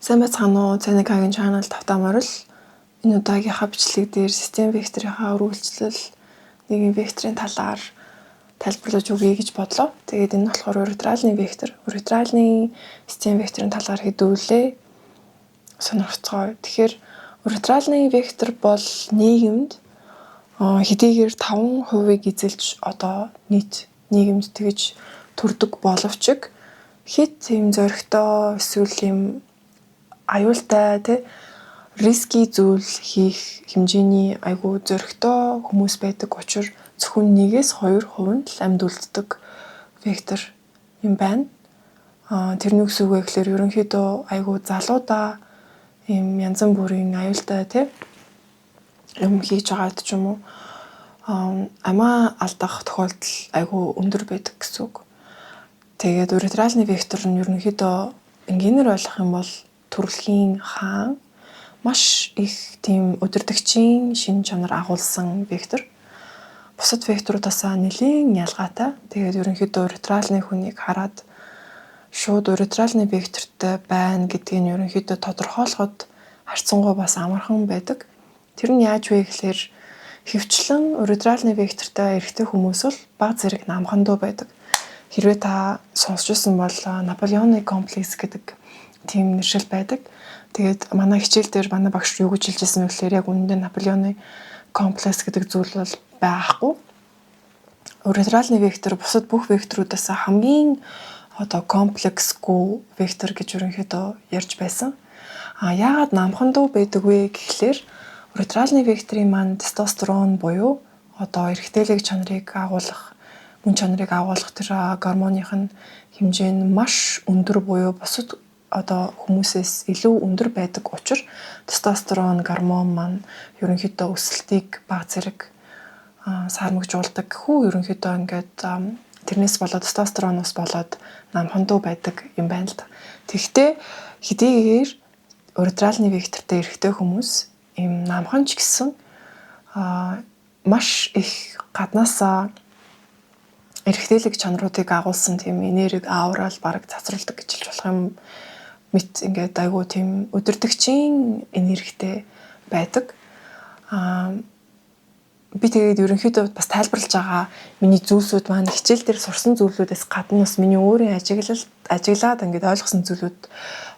Сайн байцгаана уу? Цэникагийн channel тавтаамаар л энэ удаагийнхаа бичлэг дээр систем векторынхаа үргэлжлэл нэгэн векторын талаар тайлбарлаж өгье гэж бодлоо. Тэгээд энэ нь болохоор урагдралны вектор. Урагдралны систем векторын талаар хэдүүлээ сонирхцгоо. Тэгэхээр урагдралны вектор бол нийгэмд хэдийгээр 5% эзэлж нийт нийгэмд тэгж төрдөг боловч хэд юм зөрөгтэй эсвэл юм аюултай риски зүйл хийх хэмжээний айгүй зөрөгтэй хүмүүс байдаг учраас зөвхөн 1-2% л амьд үлддэг вектор юм байна. Тэрний үгс үг гэхээр ерөнхийдөө айгүй залуудаа юм янз бүрийн аюултай юм хийж байгаад ч юм уу амаа алдах тохиолдол айгүй өндөр байдаг гэсэн үг. Тэгээд урагдралны вектор нь ерөнхийдөө энгийнээр ойлгох юм бол төрөлхийн хаан маш их тийм удирдагчийн шин чанар агуулсан вектор. Бусад векторуудаас нэлийн ялгаатай. Тэгээд ерөнхийдөө урагдралны хүнийг хараад шууд урагдралны вектортой байна гэдгийг нь ерөнхийдөө тодорхойлоход харьцангуй бас амархан байдаг. Тэр нь яаж вэ гэхээр хөвчлэн урагдралны вектортой эрэгтэй хүмүүс бол баг зэрэг намхан дуу байдаг. Хэрвээ та сонсч байсан бол Наполеоны комплекс гэдэг тийм нэршил байдаг. Тэгээд манай хичээл дээр манай багш юу гэж хэлжсэн бэ гэхээр яг үнэндээ Наполеоны комплекс гэдэг зүйл бол байхгүй. Урагдралны вектор бусад бүх векторуудаас хамгийн комплексгүй вектор гэж ерөнхийдөө ярьж байсан. Яагаад намхан дуу байдаг вэ гэхлээр урагдралны векторын маань тестостерон буюу эрэгтэйлэг чанарыг агуулах, мөн чанарыг агуулах тэр гормоных нь хэмжээ нь маш өндөр буюу бусад хүмүүсээс илүү өндөр байдаг учраас тестостерон гормон маань ерөнхийдөө өсөлтийг баг зэрэг сармагжуулдаг. Ерөнхийдөө ингээд тэрнээс болоод тестостероноос болоод намхан дуу байдаг юм байна л да. Тэгэхдээ хэдийгээр урагдралны вектортэй эрэгтэй хүмүүс ийм намхан ч гэсэн маш их гаднаасаа эрэгтэйлэг чанаруудыг агуулсан тийм энерги аурал бараг цацруулдаг гэж хэлж болох юм. Мэт ингээд айгүй тийм өдөртөгчийн энергитэй байдаг. Би тэгээд ерөнхийдөө бас тайлбарлаж байгаа миний зүйлсүүд маань хичээл дээр сурсан зүйлүүдээс гадна бас миний өөрийн ажиглаад ингээд ойлгосон зүйлүүд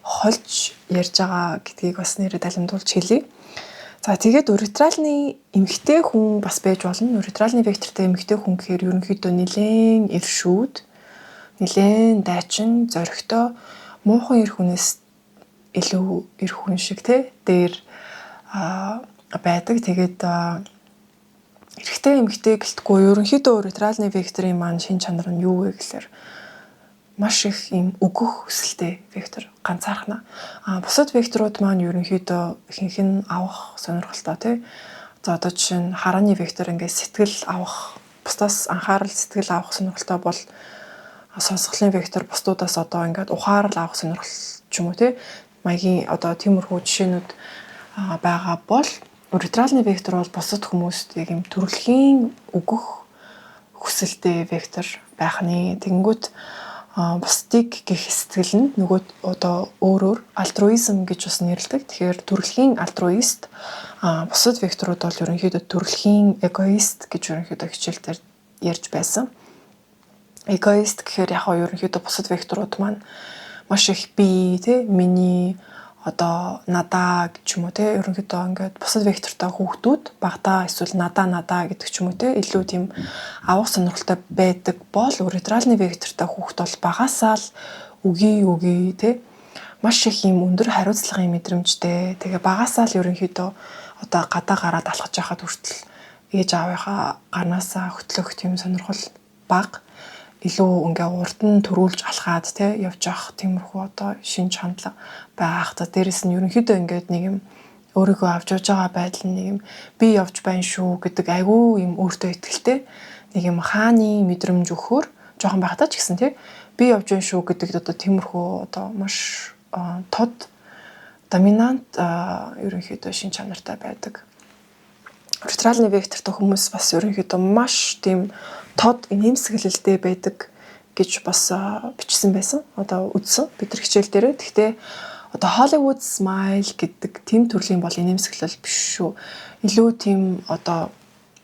хольж ярьж байгаа гэдгийг бас нэрээ тайлбарлуулж хэлье. За тэгээд урагдралны эмэгтэй хүн бас байж болно. Урагдралны вектортэй эмэгтэй хүн гэхээр ерөнхийдөө нэлээд эршүүд, нэлээд дайчин, зоригтой, муухан эр хүнээс илүү эр хүн шиг дээр байдаг. Тэгээд эрэгтэй эмэгтэй гэлтгүй ерөнхийдөө урагдралны векторын маань шин чанар нь юу вэ гэхээр маш их юм өгөх хүсэлтэй вектор ганцаархнаа. Бусад векторууд маань ерөнхийдөө ихэнх нь авах сонирхолтой За одоо жишээ нь харааны вектор ингээд сэтгэл авах, бусдаас анхаарал сэтгэл авах сонирхолтой бол сонсголын вектор бусдуудаас одоо ингээд ухаарал авах сонирхол ч юм уу маягийн одоо тиймэрхүү жишээнүүд байгаа бол урагдралны вектор бол бусад хүмүүст яг юм төрөлхийн өгөх хүсэлтэй вектор байх нь. Тэгэнгүүт бусдыг гэх сэтгэл нь нөгөө одоо өөрөөр альтруизм гэж бас нэрлэдэг. Тэгэхээр төрөлхийн альтруист, бусад векторууд бол ерөнхийдөө төрөлхийн эгоист гэж ерөнхийдөө хичээлдэр ярьж байсан. Эгоист гэхээр яг ерөнхийдөө бусад векторууд маань маш их би миний одоо надаа гэж юм уу ерөнхийдөө ингээд бусад вектортой хүүхдүүд багтаа эсвэл надаа гэдэг ч юм уу илүү тийм авах сонирхолтой байдаг бол урагдралны вектортой хүүхд бол багасаа л үгүй маш их юм өндөр хариуцлагын мэдрэмжтэй. Тэгээ багасаа л ерөнхийдөө одоо гадаа гараад алхаж байхад хүртэл ээж аавынхаа гарнаасаа хөтлөх тийм сонирхол бага. Илүү ингээ урд нь төрүүлж алхаад явж явах тиймэрхүү одоо шинж хандлага байх. Дээрээс нь ерөнхийдөө ингээд нэг юм өөрийгөө авч явж байгаа байдал нэг юм би явж байна шүү гэдэг айгүй юм өөртөө ихтэй нэг юм хааны мэдрэмж өгөхөөр жоохон байхдаа ч гэсэн би явж байна шүү гэдэг одоо тиймэрхүү одоо маш тод доминант ерөнхийдөө шинж чанартай байдаг. Урагдралны вектортой хүмүүс бас ерөнхийдөө маш тийм тод нэмсгэлэлтэй байдаг гэж бас бичсэн байсан. Одоо үзсэн бид нар хичээл дээр. Гэхдээ одоо Hollywood smile гэдэг тийм төрлийн бол инээмсэглэл биш шүү. Илүү тийм одоо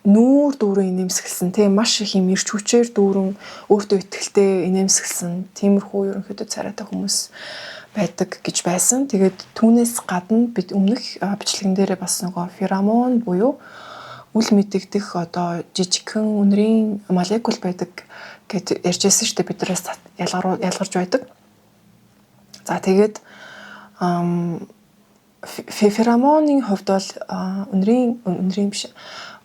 нүүр дүүрэн инээмсэглсэн тийм маш их юм ирч хүчээр дүүрэн өөртөө ихтэй инээмсэглсэн тиймэрхүү ерөнхийдөө царайтай хүмүүс байдаг гэж байсан. Тэгээд түүнээс гадна бид өмнөх бичлэгэн дээрээ бас нөгөө феромон буюу үл мэдэгдэх одоо жижигхэн үнэрийн молекул байдаг гэж ярьжсэн шүү дээ. Биднээс ялгарч байдаг. За тэгээд феромоны хувьд бол үнэрийн биш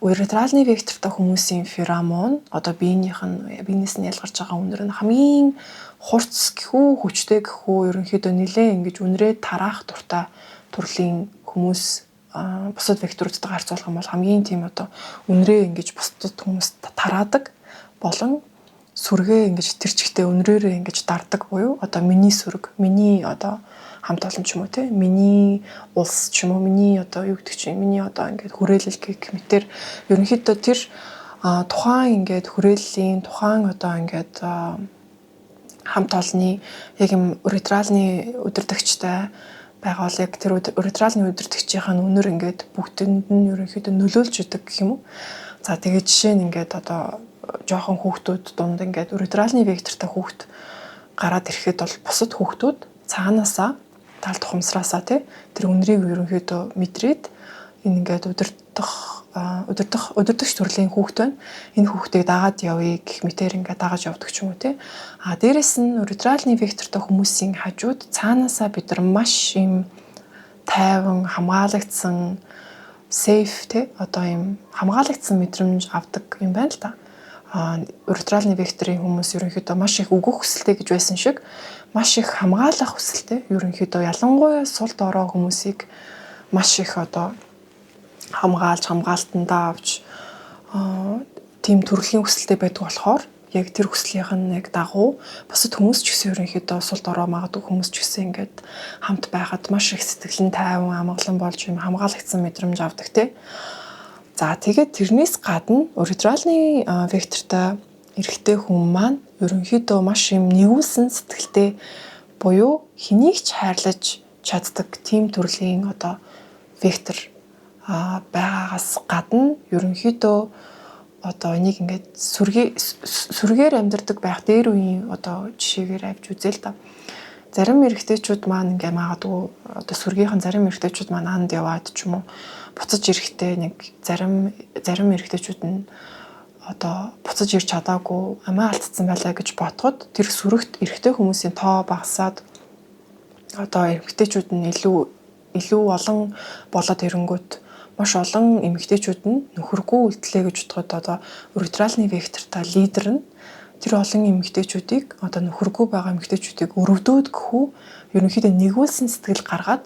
уретральны вектортой хүмүүсийн феромон одоо биенээс нь ялгарч байгаа үнэр нь хамгийн хурц гэхүү хүчтэй гэхүү ерөнхийдөө нэлээд ингэж үнрээ тараах дуртай төрлийн хүмүүс бусад векторуудтай харьцуулах юм бол хамгийн тийм одоо үнрээ ингэж бусдад хүмүүс тараадаг болон сүргээ ингэж тэр чигтээ үнрээрээ ингэж дардаг буюу одоо миний сүрэг, миний одоо хамт олон ч юм уу тийм миний улс ч юм уу миний одоо юу гэдэг чинь миний одоо ингээд хүрээлэл гэх мэтэр ерөнхийдөө тэр тухайн ингээд хүрээллийн тухайн одоо ингээд хамт олонны яг юм уретральны удирдагчтай байгаа бол яг тэр уретральны удирдагчийн үнэр ингээд бүгдэнд нь ерөнхийдөө нөлөөлж идэг гэх юм уу. За тэгээд жишээ нь ингээд одоо жоохон хүүхдүүд дунд ингээд уретральны вектортой хүүхд гараад ирэхэд бол бусад хүүхдүүд цаанаасаа тал тухамсраасаа тэр үнрийг ерөнхийдөө мэдрээд энэ ингээд удирдагч төрлийн хүүхд байна. Энэ хүүхдийг дагаад явъя гэх мэтэр ингээд дагаад явдаг ч юм уу тий. Дээрэс нь уретральны вектортой хүмүүсийн хажууд цаанаасаа бид нар маш юм тайван хамгаалагдсан safe тий одоо юм хамгаалагдсан мэдрэмж авдаг юм байна л да. Уретральны векторын хүмүүс ерөнхийдөө маш их өгөх хүсэлтэй гэж байсан шиг маш их хамгаалах хүсэлтэй. Ерөнхийдөө ялангуяа сул дорой хүмүүсийг маш их одоо хамгаалтандаа авч тийм төрлийн хүсэлтэй байдаг болохоор яг тэр хүслийнх нь яг дагуу бусад хүмүүс ч гэсэн ерөнхийдөө сул дорой магадгүй хүмүүс ч гэсэн ингээд хамт байхад маш их сэтгэлэн тайван амгалан болж юм хамгаалагдсан мэдрэмж авдаг тий. За тэгээд тэрнээс гадна уретральны вектортой эрэгтэй хүн маань ерөнхийдөө маш юм нэгүүлсэн сэтгэлтэй буюу хэнийг ч хайрлаж чаддаг тийм төрлийн одоо вектор байгаагаас гадна ерөнхийдөө одоо энийг ингээд сүргээр амьдардаг байх дээр үеийн одоо жишээгээр авч үзээ л да. Зарим эрэгтэйчүүд маань ингээ магадгүй одоо сүргийнхэн зарим эрэгтэйчүүд маань анд яваад ч юм уу буцаж ирэхдээ нэг зарим эрэгтэйчүүд нь одоо буцаж ирч чадаагүй амиа алдсан байлаа гэж ботход тэр сүрэгт эрэгтэй хүмүүсийн тоо багасаад одоо эрэгтэйчүүд нь илүү олон болоод ирэнгүүт маш олон эмэгтэйчүүд нь нөхөргүй үйлдэлээ гэж бодоход одоо уретральны вектортой лидер нь тэр олон эмэгтэйчүүдийг одоо нөхөргүй байгаа эмэгтэйчүүдийг өрөвдөөд гэхүү ерөнхийдөө нэгүүлсэн сэтгэл гаргаад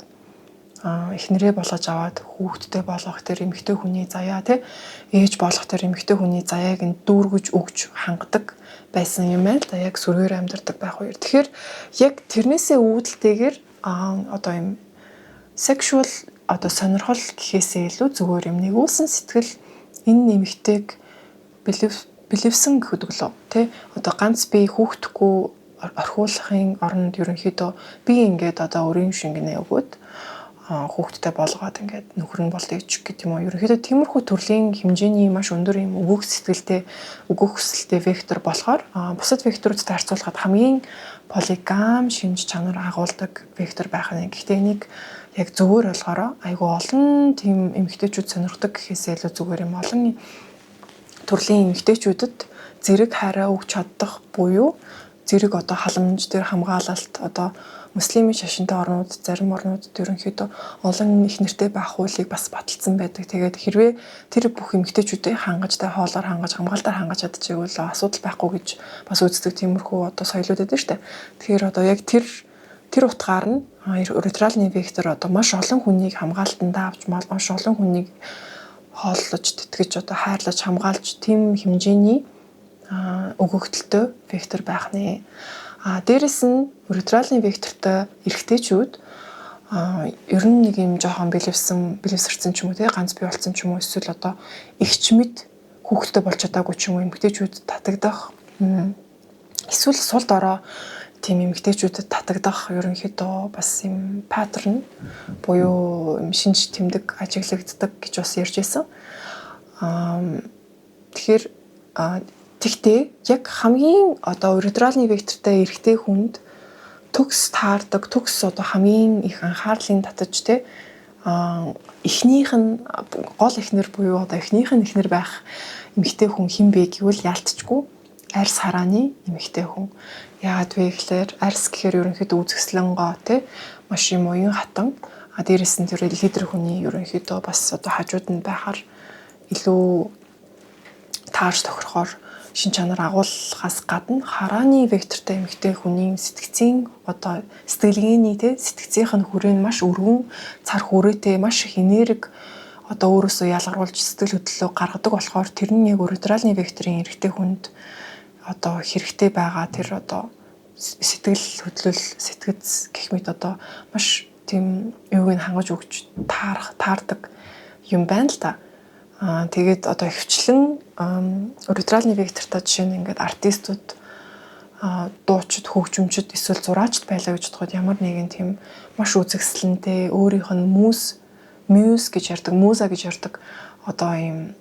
эхнэрээ болгож аваад хүүхэдтэй болгох тэр эмэгтэй хүний заяа ээж болгох тэр эмэгтэй хүний заяаг нь дүүргэж өгж хангадаг байсан юм байна л да яг сүргээр амьдардаг байх үеэр. Тэгэхээр яг тэрнээсээ үүдэлтэйгээр одоо юм sexual одоо сонирхол гэхээсээ илүү зүгээр юм нэгүүлсэн сэтгэл энэ эмэгтэйг бэлэвсэн гэхэд өглөө одоо ганц би хүүхдэхгүй орхиулахын оронд ерөнхийдөө би ингээд одоо өрийн шингэнэ өгөөд хүүхдтэй болгоод ингээд нөхөр нь болдё гэдэг юм уу ерөнхийдөө тиймэрхүү төрлийн хэмжээний маш өндөр юм өгөх хүсэлтэй вектор болохоор бусад векторуудтай харьцуулахад хамгийн полигам шинж чанар агуулдаг вектор байх нь. Гэхдээ энийг яг зөвөр ойлгоороо айгүй олон тийм эмэгтэйчүүд сонирхдаг гэхээсээ илүү зүгээр юм олон төрлийн эмэгтэйчүүдэд зэрэг хайраа өгч чадах буюу зэрэг одоо халамж дээр хамгаалалт одоо муслимын шашинтай орнууд зарим орнуудад ерөнхийдөө олон их нэртэй байх хуулийг бас баталсан байдаг. Тэгээд хэрвээ тэр бүх эмэгтэйчүүдийг хоолоор хангаж хамгаалтаар хангаж чадчихвэл асуудал байхгүй гэж бас үздэг тиймэрхүү одоо соёлууд байдаг шүү дээ. Тэгэхээр одоо яг тэр утгаар нь уретральны вектор одоо маш олон хүнийг хамгаалтандаа авч маш олон хүнийг хооллож тэтгэж одоо хайрлаж хамгаалж тийм хэмжээний өгөгдөлтөй вектор байх нэ. Дээрэс нь уретральны вектортой эрэгтэйчүүд ер нь нэг юм жоохон бэлэвсэрсэн ч юм уу ганц бий болсон ч юм уу эсвэл одоо игч мэд хүүхдтэй болж чадаагүй ч юм уу эмэгтэйчүүд татагдах эсвэл сул дорой тийм эмэгтэйчүүдэд татагдах ерөнхийдөө бас юм паттерн буюу юм шинж тэмдэг ажиглагддаг гэж бас ярьж байсан. Тэгэхээр тэгтээ яг хамгийн одоо уретральны вектортай эрэгтэй хүнд төгс таардаг, төгс одоо хамгийн их анхаарлын татаж те эхнийх нь гол эхнэр буюу одоо эхнийх нь эхнэр байх эмэгтэй хүн хэн бэ гэвэл ялцчгүй арьс харааны эмэгтэй хүн. Яагаад вэ гэхээр арьс гэхээр ерөнхийдөө үзэсгэлэн гоо те маш юм уян хатан. Дээрээс нь тэр лидер хүний ерөнхийдөө бас одоо хажууд нь байхаар илүү таарч тохирохоор шин чанар агуулгаас гадна харааны вектортай эмэгтэй хүний сэтгцийн одоо сэтгэлгээний те сэтгцийнх нь хүрээ нь маш өргөн цар хүрээтэй маш их энерги одоо өөрөөсөө ялгаруулж сэтгэл хөдлөлөө гаргадаг болохоор тэр нь яг уретральны векторын эрэгтэй хүнд одоо хэрэгтэй байгаа тэр одоо сэтгэл хөдлөл сэтгц гэх мэт одоо маш тийм юуг нь хангаж өгч таардаг юм байна л да. Тэгээд одоо хвчлэн уретральны вектортай жишээ нь ингээд артистууд дуучид хөгжимчд эсвэл зураачд байлаа гэж бодоход ямар нэгэн тийм маш үзэсгэлэнтэй өөрийнх нь мюз гэж ярддаг, муза гэж ярддаг одоо ийм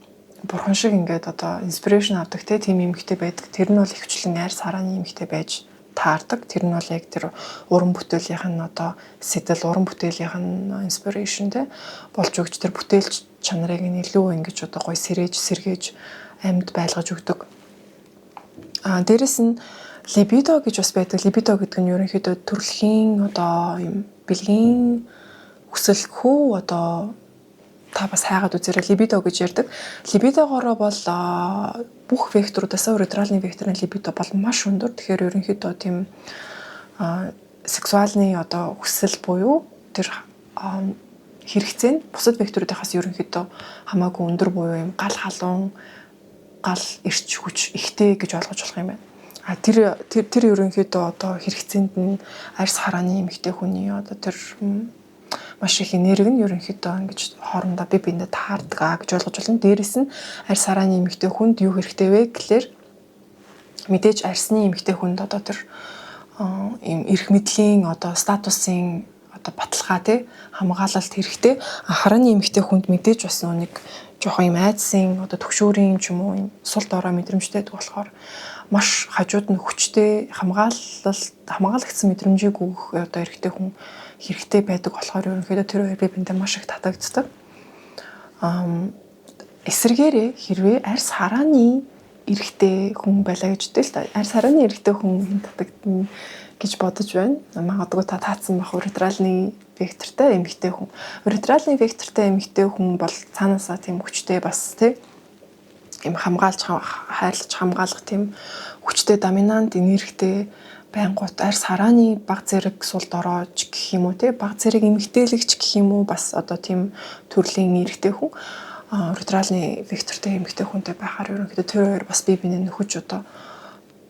бурхан шиг ингээд одоо инспирэшн авдаг тийм эмэгтэй байдаг. Тэр нь бол хвчлэн арьс харааны эмэгтэй байж таардаг. Тэр нь бол яг тэр уран бүтээлийнх нь одоо сэтэл уран бүтээлийнх нь инспирэшн болж өгч тэр бүтээлч чанарыг нь илүү ингэж одоо гой сэргээж амьд байлгаж өгдөг. Дээрэс нь либидо гэж бас байдаг. Либидо гэдэг нь ерөнхийдөө төрөлхийн одоо юм бэлгийн хүсэл хөө одоо та бас хайгаад үзээрэй либидо гэж ярьдаг. Либидогоороо бол бүх векторудаас уретральны векторын либидо бол маш өндөр. Тэгэхээр ерөнхийдөө тийм сексуальны одоо хүсэл буюу тэр хэрэгцээ нь бусад векторуудынхаас ерөнхийдөө хамаагүй өндөр буюу юм гал халуун, гал эрч хүч ихтэй гэж ойлгож болох юм байна. Тэр ерөнхийдөө одоо хэрэгцээнд нь арьс харааны эмэгтэй хүний одоо тэр маш их энерги нь ерөнхийдөө ингэж хоорондоо бие биендээ таардаг гэж ойлгож байна. Дээрээс нь арьс харааны эмэгтэй хүнд юу хэрэгтэй вэ гэхлээр мэдээж арьсны эмэгтэй хүнд одоо тэр юм эрх мэдлийн одоо статусын одоо баталгаа хамгаалалт хэрэгтэй. Харааны эмэгтэй хүнд мэдээж бас нэг жоохон юм айдсын одоо төгшөөрийн ч юм уу юм сул дорой мэдрэмжтэй байдаг болохоор маш хажууд нь хүчтэй хамгаалагдсан мэдрэмжийг өгөх одоо эрэгтэй хүн хэрэгтэй байдаг болохоор ерөнхийдөө тэр хоёр бие биендээ маш их татагддаг. Эсвэргээрээ хэрвээ арьс харааны эрэгтэй хүн байлаа гэж дээ л та. Арьс харааны эрэгтэй хүн татагдана гэж бодож байна. Магадгүй та таацсан бах уретральны вектортай эмэгтэй хүн. Уретральны вектортай эмэгтэй хүн бол цаанаасаа тийм хүчтэй бас юм хамгаалж хайрлаж хамгаалах тийм хүчтэй доминант энергитэй байнгут арьс харааны баг зэрэг сул дороож гэх юм уу баг зэрэг эмэгтэйлэгч гэх юм уу бас одоо тийм төрлийн эрэгтэй хүн уретральны вектортай эмэгтэй хүнтэй байхаар ерөнхийдөө тэр хоёр бас бие биенээ нөхөж одоо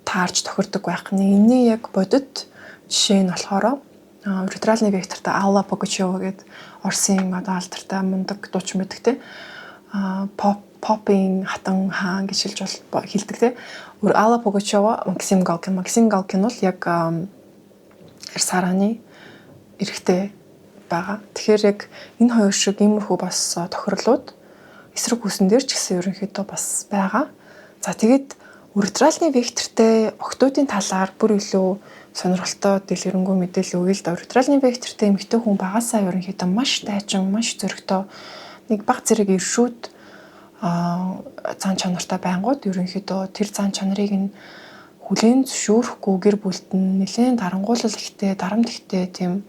таарч тохирдог байх. Энэний яг бодит жишээ нь болохоор уретральны вектортай Алла Пугачева гэдэг Оросын одоо алдартай мундаг дуучин байдаг попын хатан хаан гэж хэлдэг Алла Пугачева, Максим Галкин бол яг арьс харааны эрэгтэй байгаа. Тэгэхээр яг энэ хоёр шиг иймэрхүү бас тохирлууд эсрэг хүсэн дээр ч гэсэн ерөнхийдөө бас байгаа. За тэгээд уретральны вектортай октоодын талаар бүр илүү сонирхолтой дэлгэрэнгүй мэдээлэл өгье л да. Уретральны вектортай эмэгтэй хүн багасаа ерөнхийдөө маш дайчин, маш зөрөгтэй нэг баг зэрэг иршүүд цаан чанартай байнгут ерөнхийдөө тэр цаан чанарыг нь хүлээн зөвшөөрөхгүй гэр бүлт нь нэлээд дарангуулал ихтэй, дарамт ихтэй тийм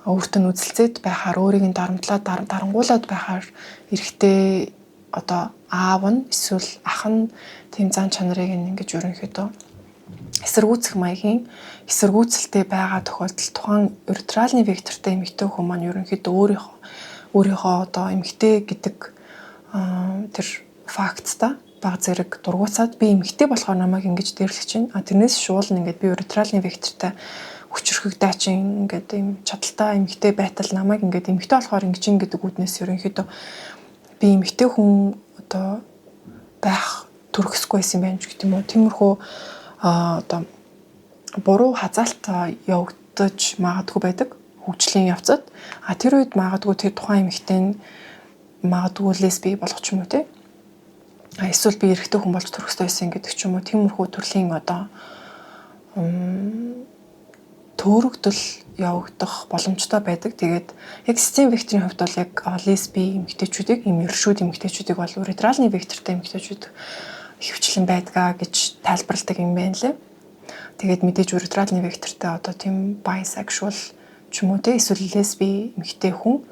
өөртөө үзэлцээд байхаар өөрийг нь дарангуулад байхаар эрэгтэй одоо аав нь эсвэл ах нь тийм цаан чанарыг ингэж ерөнхийдөө эсэргүүцэх маягийн эсэргүүцэлтэй байгаа тохиолдолд тухайн уретральны вектортай эмэгтэй хүн маань ерөнхийдөө өөрийнхөө одоо эмэгтэй гэдэг тэр фактта баг зэрэг дургуцаад би эмэгтэй болохоор намайг ингэж дээрлэх чинь тэрнээс шуулна ингээд би уретральны вектортай хүчрхэг дайчин ингээд юм чадaltaй эмэгтэй байтал намайг ингээд эмэгтэй болохоор ингэж гэдэг үүднээс ерөнхийдөө би эмэгтэй хүн одоо байх төрөхсгүй байсан юм байна ч гэх юм уу. Тиймэрхүү одоо буруу хазаалт явагдаж магадгүй байдаг хөгжлийн явцад. Тэр үед магадгүй тэр тухайн эмэгтэй нь магадгүй лесби болох ч юм уу те. Эсвэл би эрэгтэй хүн болж төрөх ёстой байсан гэдэг ч юм уу. Тиймэрхүү төрлийн төөрөгдөл явагдах боломжтой байдаг. Тэгээд яг систем векторын хувьд бол яг лесби эмэгтэйчүүдийг, ершүүд эмэгтэйчүүдийг бол уретральны вектортай эмэгтэйчүүд хөвчлэн байдгаа гэж тайлбарладаг юм байна лээ. Тэгээд мэдээж уретральны вектортай тийм bisexual ч юм уу те эсвэл лесби эмэгтэй хүн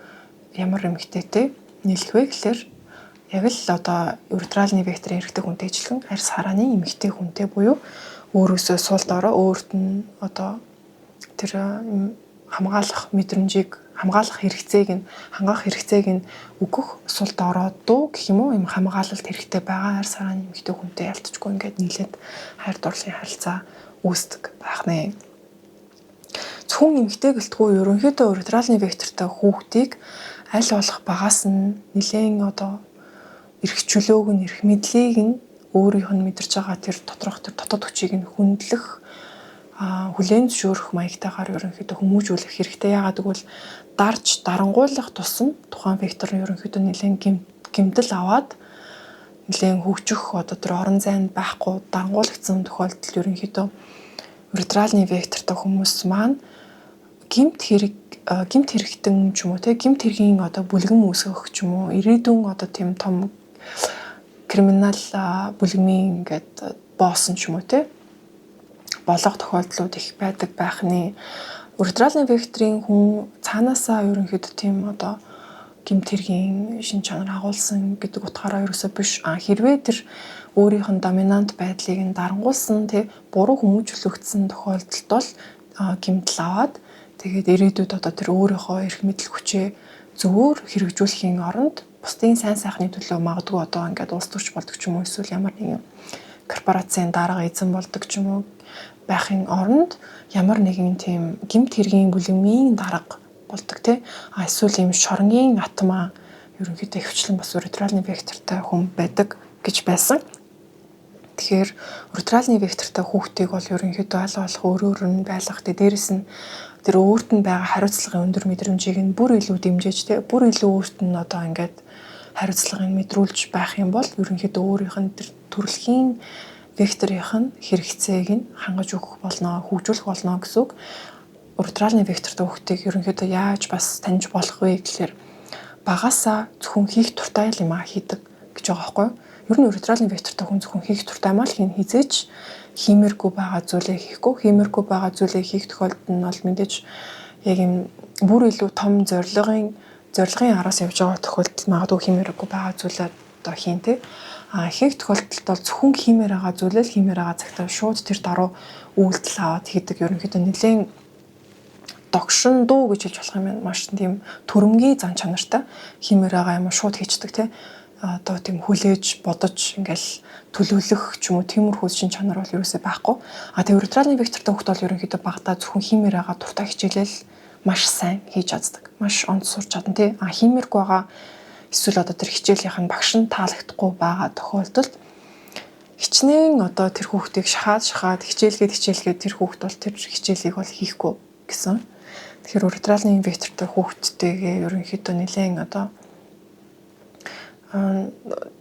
ямар эмэгтэйтэй нийлэх вэ гэхээр яг л уретральны векторын эрэгтэй хүнтэй ижилхэн арьс харааны эмэгтэй хүнтэй буюу өөрөөсөө суул доороо өөрт нь тэр хамгаалах мэдрэмжийг хамгаалах хэрэгцээг нь өгөх сул доороо дуу гэх юм уу юм хамгаалалт хэрэгтэй байгаа арьс харааны эмэгтэй хүнтэй ялцчихгүй ингээд нийлээд хайр дурлалын харилцаа үүсдэг байх нэ. Зөвхөн эмэгтэй гэлтгүй ерөнхийдөө уретральны вектортай хүүхдийг аль болох багаас нь нэлээд эрх чөлөөг нь эрх мэдлийг нь өөрийнх нь мэдэрч байгаа тэр доторх тэр дотоод хүчийг нь хүндлэх хүлээн зөвшөөрөх маягтайгаар ерөнхийдөө хүмүүжүүлэх хэрэгтэй. Яагаад гэвэл дарж дарангуйлах тусам тухайн вектор нь ерөнхийдөө нэлээд гэмтэл аваад нэлээд хөгжих тэр орон зайд байхгүй дарангуйлагдсан тохиолдолд ерөнхийдөө уретральны вектортай хүмүүс маань гэмт хэрэгтэн ч юм уу те гэмт хэргийн бүлгэн үүсгэх ч юм уу ирээдүйн тийм том криминал бүлгмийн ингээд боосон ч юм уу те болох тохиолдлууд их байдаг байхны уретральны векторын хүн цаанаасаа ерөнхийдөө тийм гэмт хэргийн шин чанар агуулсан гэдэг утгаараа ерөөсөө биш хэрвээ тэр өөрийнх нь доминант байдлыг нь дарангуулсан тий буруу хүмүүжүүлэгдсэн тохиолдолд бол гэмтэл аваад тэгээд ирээдүйд тэр өөрийнхөө эрх мэдэл хүчээ зөвөр хэрэгжүүлэхийн оронд бусдын сайн сайхны төлөө магадгүй ингээд улс төрч болдог ч юм уу эсвэл ямар нэгэн корпорацийн дарга эзэн болдог ч юм уу байхын оронд ямар нэгэн тийм гэмт хэргийн бүлэмийн дарга болдог тий эсвэл юм шоронгийн атмаа ерөнхийдөө хөвчлэн бас уретральны вектортай хүн байдаг гэж байсан. Тэгэхээр уретральны вектортай хүүхдийг бол ерөнхийдөө аль болох өөрөөр нь байлгах дээрээс нь тэр өөрт нь байгаа хариуцлагын өндөр мэдрэмжийг нь бүр илүү дэмжиж тий бүр илүү өөрт нь ингээд хариуцлагыг мэдрүүлж байх юм бол ерөнхийдөө өөрийнх нь тэр төрөлхийн векторынх нь хэрэгцээг нь хангаж өгөх болно, хөгжүүлэх болно гэсэн үг. Уретральны вектортай хүүхдийг ерөнхийдөө яаж бас таньж болох вэ гэхээр багасаа зөвхөн хийх туртай юм хийдэг гэж байгаа байхгүй юу? Ер нь уретральны вектортай хүн зөвхөн хийх туртай мал хизээч хиймээргүй байгаа зүйлээ хийхгүй, хиймээргүй байгаа зүйлээ хийх тохиолдолд нь бол мэдээж яг юм бүр илүү том зорилгын араас явж байгаа тохиолдолд магадгүй хиймээргүй байгаа зүйлээ хийн тий. Ихэнх тохиолдолд бол зөвхөн хиймээр байгаа зүйлээ хиймээр байгаа цагтаа шууд тэр даруй үйлдэл аваад хийдэг ерөнхийдөө нэлээд догшин дуу гэж хэлж болох юм байна. Маш тийм төрөмгийн зан чанартай хиймээр байгаа юм шууд хийчдэг тий. Тийм хүлээж бодож ингээл төлөвлөх ч юм уу тиймэрхүү шин чанар бол ерөөсөө байхгүй. Тэгээ уретральны вектортай хүүхд бол ерөнхийдөө багтаа зөвхөн хиймээр байгаа дуртай хичээлэл маш сайн хийж чаддаг. Маш онц сурч чадна тий. Хиймээргүй байгаа эсвэл тэр хичээлийнх нь багш нь таалагдахгүй байгаа тохиолдолд хичнээн тэр хүүхдийг шахаад хичээлгээд тэр хүүхд бол тэр хичээлийг бол хийхгүй гэсэн. Тэгэхээр уретральны вектортай хүүхдтэйгээ ерөнхийдөө нэлээд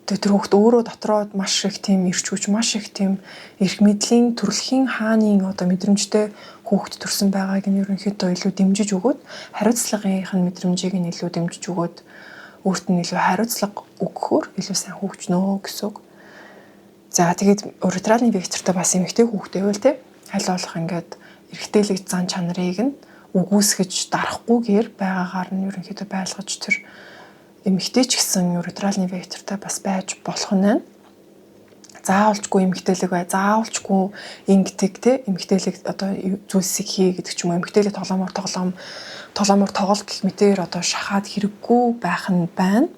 тэр хүүхд өөрөө дотроо маш их тийм эрч хүч, маш их тийм эрх мэдлийн төрөлхийн хааны мэдрэмжтэй хүүхд төрсэн байгааг нь ерөнхийдөө илүү дэмжиж өгөөд хариуцлагынх нь мэдрэмжийг нь илүү дэмжиж өгөөд өөрт нь илүү хариуцлага өгөхөөр илүү сайн хөгжнөө гэсэн үг. За тэгээд уретральны вектортай бас эмэгтэй хүүхд байвал те аль болох ингээд эргэтэлэг зан чанарыг нь үгүйсгэж дарахгүйгээр байгаагаар нь ерөнхийдөө байлгаж тэр эмэгтэй ч гэсэн уретральны вектортай бас байж болох нь. Заавалчгүй эмэгтэйлэг бай, заавалчгүй ингэдэг те эмэгтэйлэг зүйлсийг хий гэдэг ч юм уу эмэгтэйлэг тоглоомор тоглолт гэх мэтээр шахаад хэрэггүй байх нь байна.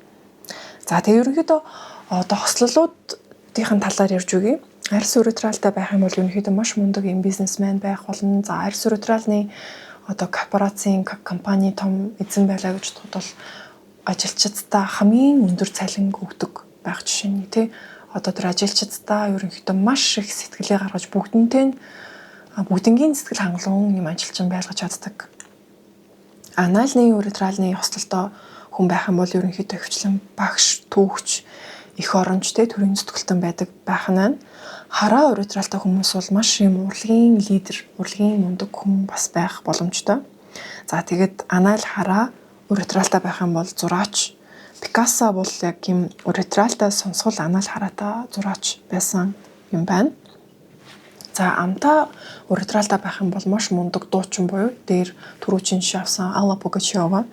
За тэгээ ерөнхийдөө хослолуудын талаар ярьж өгье. Арьс уретралтай байх юм бол ерөнхийдөө маш мундаг юм бизнесмен байх болно. За арьс уретралны корпорацийн компани том эзэн байлаа гэж бодвол ажилчдаа хамгийн өндөр цалинг өгдөг байх жишээ нь тий. Тэр ажилчдаа ерөнхийдөө маш их сэтгэлээ гаргаж бүгднтэй нь бүгднгийн сэтгэл хангалуун юм ажилчин байлгаж чаддаг. Анализны уретралны хосдолтой хүн байх юм бол ерөнхийдөө хвчлэн багш, түүхч, эх орончтой төрийн зүтгэлтэн байдаг байх нь. Хараа уретралтай хүмүүс бол маш юм урлагийн лидер, урлагийн мундаг хүн бас байх боломжтой. За тэгээд анайл хараа уретралтай байх юм бол зураач. Пикассо бол яг юм уретралтай сонсгол анайл хараатай зураач байсан юм байна. За амта уретралтай байх юм бол маш мундаг дуучин буюу дээр түрүүчийн жишээ авсан Алла Пугачёва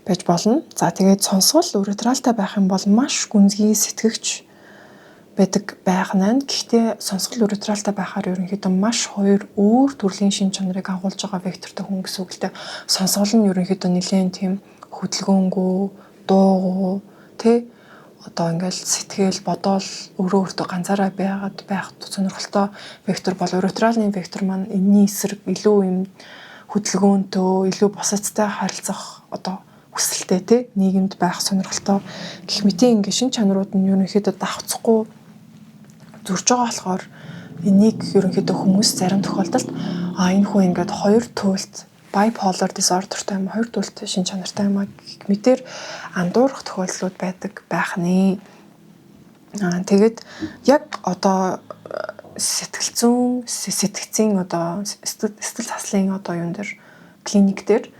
байж болно. За тэгээд сонсгол уретралтай байх юм бол маш гүнзгий сэтгэгч байдаг байх нь. Гэхдээ сонсгол уретралтай байхаар ерөнхийдөө маш хоёр өөр төрлийн шин чанарыг агуулж байгаа вектортой хүн гэсэн үг л дээ. Сонсгол нь ерөнхийдөө нэлээд тийм хөдөлгөөнгүй, дуугүй, тэ одоо ингээл сэтгэл бодоол өөрөө өөртөө ганцаараа байгаад байх сонирхолтой вектор бол уретралны вектор маань энэний эсрэг илүү юм хөдөлгөөнтэй, илүү босцтой харилцах одоо хүсэлтэй тэ нийгэмд байх сонирхолтой гэх мэт ингээ шин чанарууд нь ерөнхийдөө давхцахгүй зурж байгаа болохоор энийг ерөнхийдөө хүмүүс зарим тохиолдолд энэ хүн ингээд хоёр туйлт bipolar disorderтэй юм, хоёр туйлт шин чанартай юм а гэх мэтэр андуурах тохиолдлууд байдаг байх нэ. Тэгээд яг одоо сэтгцийн одоо сэтгэл заслын одоо юун дээр клиник дээр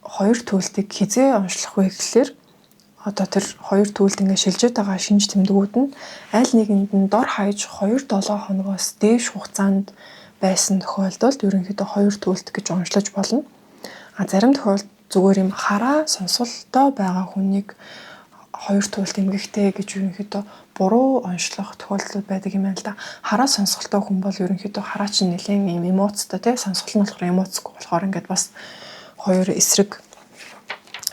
хоёр туйлтыг хизээ онцлох вэ гэхлээр одоо тэр хоёр туйлд ингээ шилжиж байгаа шинж тэмдгүүд нь аль нэгэнд нь дор хаяж 2-7 хоногоос дээш хугацаанд байсан тохиолдолд ерөнхийдөө хоёр туйлт гэж онцлож болно. Зарим тохиолдолд зүгээр юм хараа сонсголтой байгаа хүнийг хоёр туйлт эмгэгтэй гэж ерөнхийдөө буруу онцлох тохиолдлууд байдаг юм байна л да. Хараа сонсголтой хүн бол ерөнхийдөө хараа чинь нэлээд юм эмоцтой тий сонсгол нь болохоор эмоцгүй болохоор ингээд бас хоёр эсрэг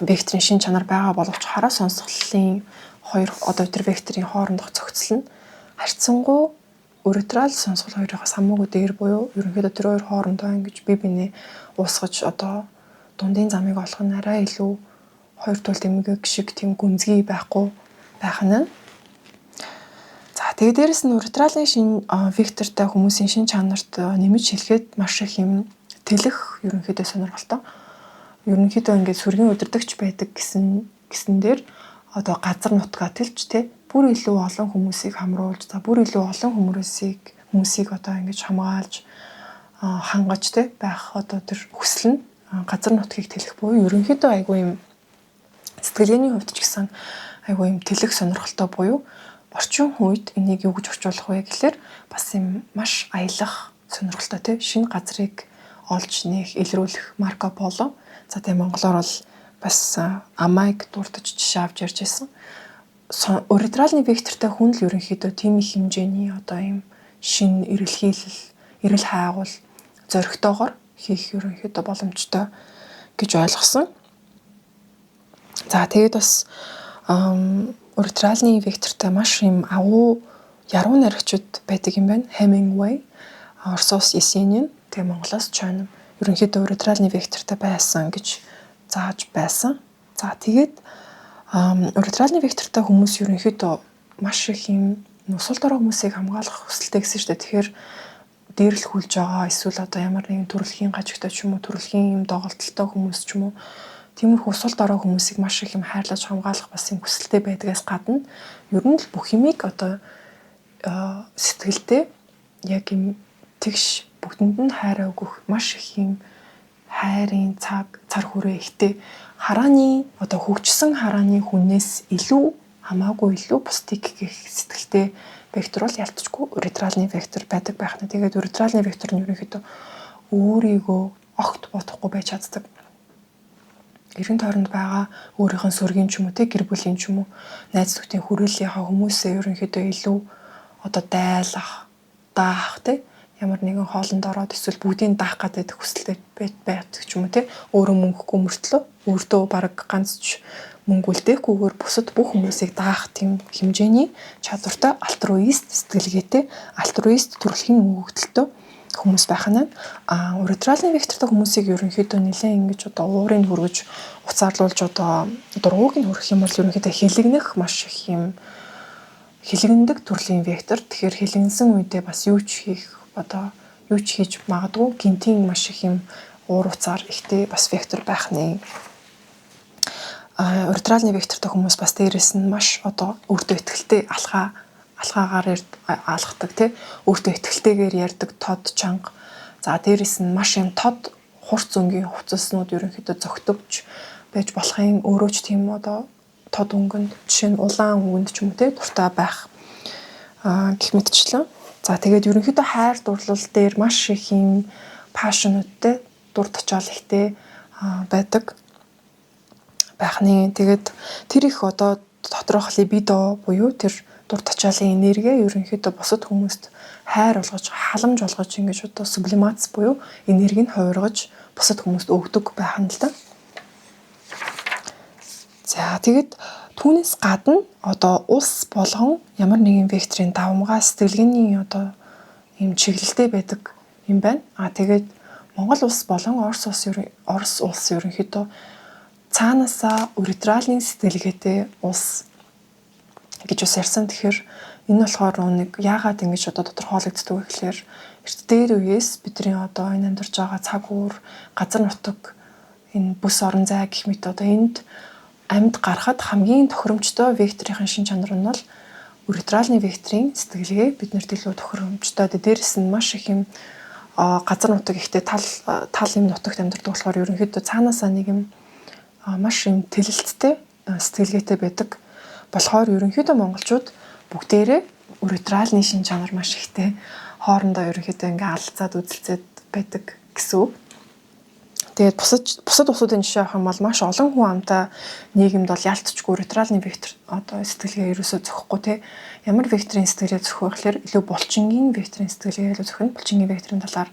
векторын шин чанар байгаа боловч хараа сонсголын хоёр одоо тэр векторын хоорондох зохицол нь харьцангуй уретрал сонсгол хоёроос хамаагүй дээр буюу ерөнхийдөө тэр хоёр хоорондоо ингэж бие биенээ уусгаж одоо дундын замыг олох нь арай илүү хоёр туйлт эмгэг шиг тийм гүнзгий байхгүй байх нь. За тэгээд дээрэс нь уретралын шин вектортай хүмүүсийн шин чанарт нэмж хэлэхэд маш их юм тэлэх ерөнхийдөө сонирхолтой. Ерөнхийдөө ингээд сүргийн удирдагч байдаг гэсэн дээр одоо газар нутгаа тэлж те бүр илүү олон хүмүүсийг хамруулж за бүр илүү олон хүмүүсийг одоо ингэж хамгаалж хангаж те байх одоо тэр хүсэл нь газар нутгийг тэлэх буюу ерөнхийдөө айгүй юм сэтгэлгээний хувьд ч гэсэн айгүй юм тэлэх сонирхолтой буюу орчин үед энийг юу гэж орчуулах вэ гэхэлэр бас юм маш аялах сонирхолтой те шинэ газрыг олж нээх илрүүлэх Марко Поло за тийм монголоор бол бас амайг дурдж жишээ авч ярьж байсан. Уретралны вектортай хүн л ерөнхийдөө тийм их хэмжээний одоо юм шин эрэл хайгуул зоригтойгоор хийх ерөнхийдөө боломжтой гэж ойлгосон. За тэгээд бас уретралны вектортай маш юм агуу яруу найрагчуд байдаг юм байна. Hemingway, Орсоос Есенин, тэгээ Монголоос Чойн ерөнхийдөө уретралны вектортай байсан гэж зааж байсан. За тэгээд уретралны вектортай хүмүүс ерөнхийдөө маш их юм нусал дорой хүмүүсийг хамгаалах хүсэлтэй гэсэн шүү дээ. Тэгэхээр дээрлэхүүлж байгаа эсвэл одоо ямар нэгэн төрөлхийн гажигтай ч юм уу төрөлхийн юм доголдолтой хүмүүс ч юм уу тиймэрхүү усал дорой хүмүүсийг маш их юм хайрлаж хамгаалах бас юм хүсэлтэй байдгаас гадна ер нь л бүх юмыг одоо сэтгэлдээ яг юм тэгш бүгдэнд нь хайраа өгөх маш их юм хайрын цар хүрээ ихтэй харааны одоо хөгжсөн харааны хүнээс илүү хамаагүй илүү бусдыг гэх сэтгэлтэй вектор бол ялцчгүй уретралны вектор байдаг байх нь. Тэгээд уретралны вектор нь ерөнхийдөө өөрийгөө огт бодохгүй байж чаддаг. Эргэн тойронд байгаа өөрийнх нь сүргийн ч юм уу гэр бүлийн ч юм уу найз нөхдийн хүрээллийнхаа хүмүүсээ ерөнхийдөө илүү одоо дайлах, даах ямар нэгэн хоолнд ороод эсвэл бүгдийг даах гэдэг хүсэлтэй байдаг ч юм уу өөрөө мөнгөгүй мөртлөө өөртөө бараг ганц ч мөнгө үлдээхгүйгээр бусад бүх хүмүүсийг даах тийм хэмжээний чадвартай альтруист сэтгэлгээтэй альтруист төрөлхийн өгөгдөлтөө хүмүүс байх нь уретралны вектортой хүмүүсийг ерөнхийдөө нэлээд ингэж одоо уурыг хүргэж уцаарлуулж одоо дургууг нь хүргэх юм бол ерөнхийдөө хилэгнэх маш их юм хилэгндэг төрлийн вектор. Тэгэхээр хилэгнсэн үедээ бас юу ч хийх одоо юу ч хийж магадгүй гинтийн маш их юм уур уцаар ихтэй бас вектор байх нэ. Уретральны вектортой хүмүүс бас дээрэс нь маш одоо өөртөө ихтэй алхаагаар алхдаг тий өөртөө ихтэйгээр ярьдаг тод чанга. За дээрэс нь маш юм тод хурц өнгийн хувцаснууд ерөнхийдөө зөгтөгч байж болохын өөрөө ч тийм одоо тод өнгөнд жишээ нь улаан өнгөнд ч юм уу тий дуртай байх гэх мэтчлэн. За тэгээд ерөнхийдөө хайр дурлал дээр маш их юм пашнуудтэй дур тачаал ихтэй байдаг байхны. Тэгээд тэр их одоо доторх либидо буюу тэр дур тачаалын энерги ерөнхийдөө бусад хүмүүст хайр олгож, халамж олгож ингэж одоо сублимац буюу энергийг хувиргаж бусад хүмүүст өгдөг байх нь л да. За тэгээд түүнээс гадна одоо улс болгон ямар нэгэн векторын давмгай сэтгэлгээний одоо юм чиглэлтэй байдаг юм байна. Тэгээд Монгол улс болон Орос улс ерөнхийдөө цаанаасаа уретральны сэтгэлгээтэй улс гэж бас ярьсан. Тэгэхээр энэ болохоор нэг яагаад ингэж одоо тодорхойлогддог вэ гэхээр эрт дээр үеэс бидний одоо энэ амьдарч байгаа цаг үр, газар нутаг, энэ бүс орон зай гэх мэт одоо энд амьд гарахад хамгийн тохиромжтой векторын шин чанар нь бол уретральны векторын сэтгэлгээ биднэрт илүү тохиромжтой. Дээрээс нь маш их юм газар нутаг ихтэй тал юм нутагт амьдардаг болохоор ерөнхийдөө цаанаасаа нэг юм маш юм тэлэлттэй сэтгэлгээтэй байдаг. Болохоор ерөнхийдөө монголчууд бүгдээрээ уретральны шин чанар маш ихтэй хоорондоо ерөнхийдөө ингээ алцаад үзэлцээд байдаг гэсэн үг. Тэгээд бусад улсуудын жишээ авах юм бол маш олон хүн амтай нийгэмд бол ялцчгүй уретральны вектор одоо сэтгэлгээ ерөөсөө зөхгүй тий. Ямар векторын сэтгэлгээ зөхөх вэ гэхээр илүү булчингийн векторын сэтгэлгээ илүү зөхөн. Булчингийн векторын талаар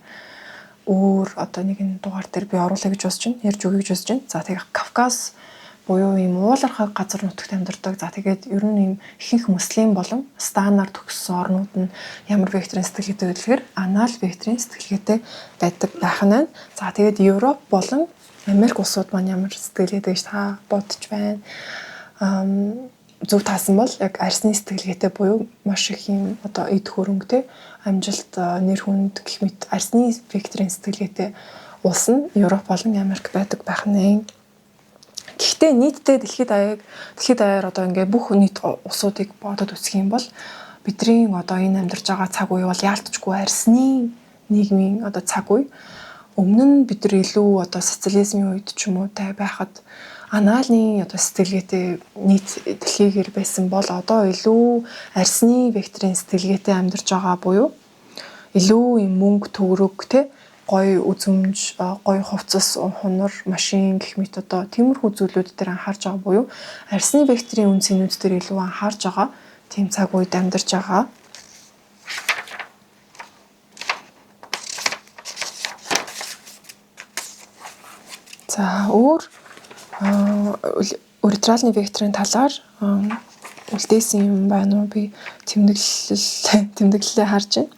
өөр одоо нэгэн дугаар дээр би оруулах гэж бодож байна. Ярьж өгье гэж бодож байна. За тэгээд Кавказ буюу ийм уулархаг газар нутагт амьдардаг. За тэгээд ер нь ийм ихэнх муслим болон стандарт төгссөн орнууд нь ямар векторын сэтгэлгээтэй вэ гэхээр анал векторын сэтгэлгээтэй байдаг байх нь. За тэгээд Европ болон Америк улсууд маань ямар сэтгэлгээтэй гэж та бодож байна. Зөв таасан бол яг арсны сэтгэлгээтэй буюу маш их ийм одоо эд хөрөнгөтэй амжилт нэр хүнд гэх мэт арсны векторын сэтгэлгээтэй улс нь Европ болон Америк байдаг байх нь. Гэхдээ нийтдээ дэлхийд даяар одоо ингээ бүх нийт улсуудыг бодоод үзэх юм бол бидний одоо энэ амьдарч байгаа цаг үе бол яалтчгүй арсны нийгмийн одоо цаг үе. Өмнө нь бид нар илүү одоо социализмын үед ч юм уу байхад анаалны одоо сэтгэлгээтэй нийт дэлхийгээр байсан бол одоо илүү арсны векторын сэтгэлгээтэй амьдарч байгаа буюу илүү юм мөнгө төгрөг те гой үзмж, гой хувцас, хунар, машин гэх мэт одоо тиймэрхүү зүйлүүд дээр анхаарч байгаа буюу арсны векторын үн цэнүүд дээр илүү анхаарч байгаа тийм цаг үед амьдарч байгаа. За өөр уретральны векторын талаар үлдээсэн юм байна уу? Би тэмдэглэлээ харж байна.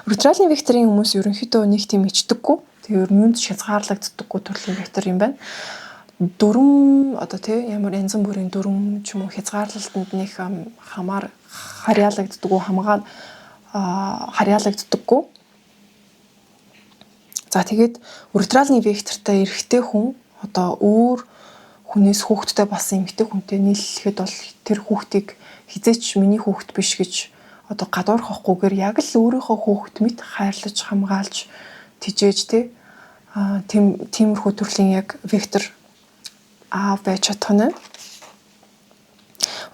Уретральны векторын хүмүүс ерөнхийдөө нэг тийм ичдэггүй. Тэгээ юунд хязгаарлагддаггүй төрлийн вектор юм байна. Дүрм одоо тий ямар янз бүрийн дүрм ч юм уу хязгаарлалтанд нэг харьяалагддаггүй харьяалагддаггүй. За тэгээд уретральны вектортай эрэгтэй хүн одоо өөр хүнээс хүүхэдтэй болсон эмэгтэй хүнтэй нийлэхэд бол тэр хүүхдийг хизээч миний хүүхэд биш гэж одоо гадуурхахгүйгээр яг л өөрийнхөө хүүхэд мэт хайрлаж хамгаалж тижээж тиймэрхүү төрлийн яг вектор байж чадах нь.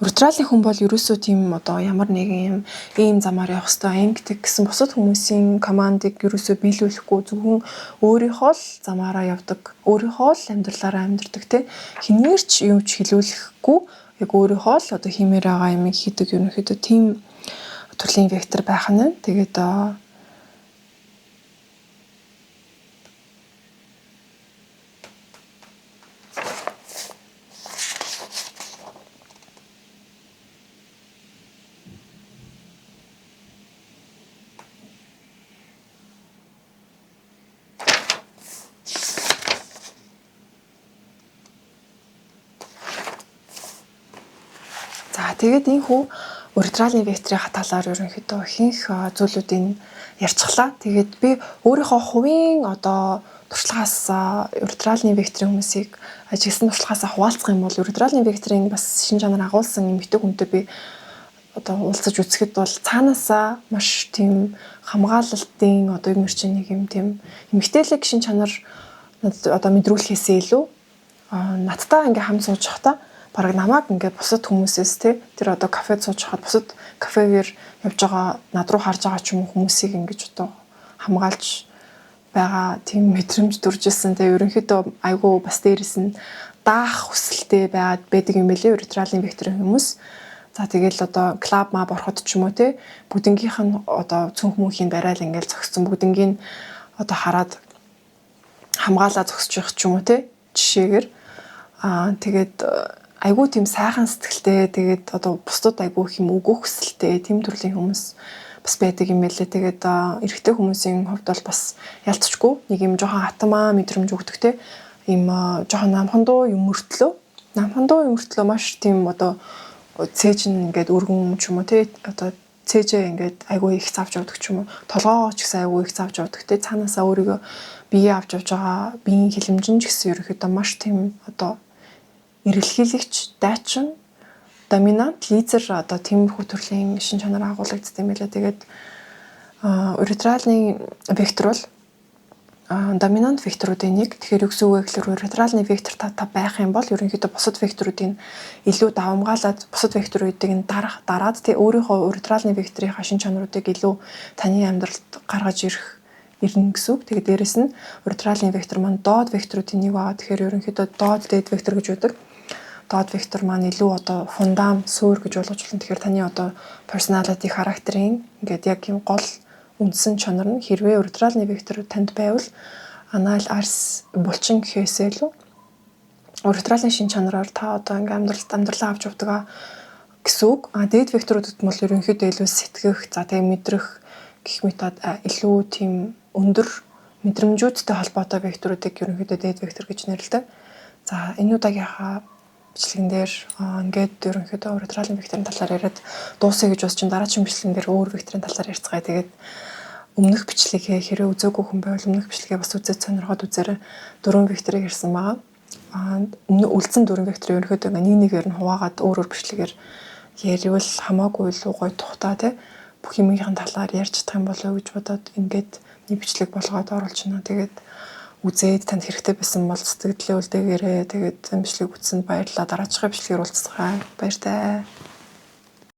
Уретральны хүн бол ерөөсөө тийм одоо ямар нэгэн ийм замаар явах хэрэгтэй ангитэг гэсэн бусад хүмүүсийн командыг ерөөсөө биелүүлэхгүй зөвхөн өөрийнхөө л замаараа явдаг, өөрийнхөө л амьдралаараа амьдардаг те хинээр ч юм ч хэлүүлэхгүй яг өөрийнхөө л одоо хиймээр байгаа юм хийдэг ерөнхийдөө тийм төрлийн вектор байх нь. Тэгээд тэгээд энэ хүү уригидралын векторийн талаар ерөнхийдөө ихэнх зүйлүүдийг ярьцглаа. Тэгээд би өөрийнхөө хувийн одоо туршлагаас уригидралын векторийн хүмүүсийг ажигласан туршлагаас хуваалцах юм бол уригидралын векторийн бас шин чанар агуулсан эмэгтэй хүнтэй би одоо уулзаж үзэхэд бол цаанаасаа маш тийм хамгаалалтын одоо юм чинь нэг юм тийм эмэгтэйлэг шин чанар одоо мэдрүүлэхээсээ илүү надтай ингээ хамт сууж байхдаа бараг намайг ингээ бусад хүмүүсээс тэр одоо кафед сууж хаад бусад кафегээр явж байгаа над руу харж байгаа ч юм уу хүмүүсийг ингэж одоо хамгаалж байгаа тийм мэдрэмж төржсэн. Тэгээ ерөнхийдөө айгүй бас дээрэс нь даах хүсэлтэй байдаг юм байлээ уригидралын векторийн хүмүүс. За тэгэл одоо клуб маа бороход ч юм уу бүгднгийнх нь одоо цүнх мөнхийн барайл ингээл зогссон бүгднгийн одоо хараад хамгаалаа зогсож явах ч юм уу жишээгээр тэгээд айгүй тийм сайхан сэтгэлтэй тэгээд одоо бусдад айгүй их юм өгөх хүсэлтэй тийм төрлийн хүмүүс бас байдаг юм байлээ. Тэгээд эрэгтэй хүмүүсийн хувьд бол бас ялцчгүй нэг юм жоохон хатмаа мэдрэмж өгдөг юм жоохон намхан дуу юм мөртлөө маш тийм одоо цээж ингээд өргөн ч юм уу одоо цээжээ ингээд айгүй их завж явдаг ч юм уу толгоогоо ч гэсэн айгүй их завж явдаг цаанаасаа өөрийгөө бие авч явж байгаа биеийн хилэмжин ч гэсэн ерөөхдөө маш тийм одоо эргэлхийлэгч дайчин доминант лидер одоо тиймэрхүү төрлийн шин чанар агуулгдсан юм байлаа. Тэгээд уригидралын вектор бол доминант векторуудын нэг. Тэгэхээр юу гэсэн үг вэ гэхээр уригидралны вектор та байх юм бол ерөнхийдөө бусад векторуудыг илүү давамгаалаад бусад векторуудыг дараад өөрийнхөө уригидралны векторынхаа шин чанаруудыг илүү таны амьдралд гаргаж ирнэ гэсэн үг. Тэгээд дээрэс нь уригидралын вектор маань доод векторуудын нэг байгаа. Тэгэхээр ерөнхийдөө доод дээд вектор гэж үүдэг. Доод вектор маань илүү одоо фундам суурь гэж болгож болно. Тэгэхээр таны одоо personality характерын ингээд яг юм гол үндсэн чанар нь хэрвээ уригидралны вектор танд байвал анаал арс булчин гэхээсээ илүү уригидралын шин чанараар та одоо ингээм амьдралаа авч явдаг гэсэн үг. Дээд векторуудад бол ерөнхийдөө илүү сэтгэх, за тэгээ мэдрэх гэх метод илүү тийм өндөр мэдрэмжүүдтэй холбоотой векторуудыг ерөнхийдөө дээд вектор гэж нэрлэдэг. За энэ удаагийнхаа бичлэгэн дээр ингээд ерөнхийдөө уригидралын векторын талаар яриад дуусъя гэж бодож дараагийн бичлэгэн дээр өөр векторын талаар ярьцгаая. Тэгээд өмнөх бичлэгээ хэрэг үзээгүй хүн байвал өмнөх бичлэгээ бас үзээд сонирхоод үзээрэй. 4 векторыг ярьсан байгаа. Үлдсэн 4 вектор ерөнхийдөө нэг нэгээр нь хуваагаад өөр бичлэгээр яривал хамаагүй л гоё тухтаа бүх юмгийн талаар ярьж чадах юм болов уу гэж бодоод ингээд нэг бичлэг болгоод оруулж байна. Тэгээд үзээд танд хэрэгтэй байсан бол сэтгэлдээ үлдээгээрэй. Тэгээд бичлэг үзсэнд баярлалаа. Дараагийн бичлэгээр уулзцгаая. Баяртай.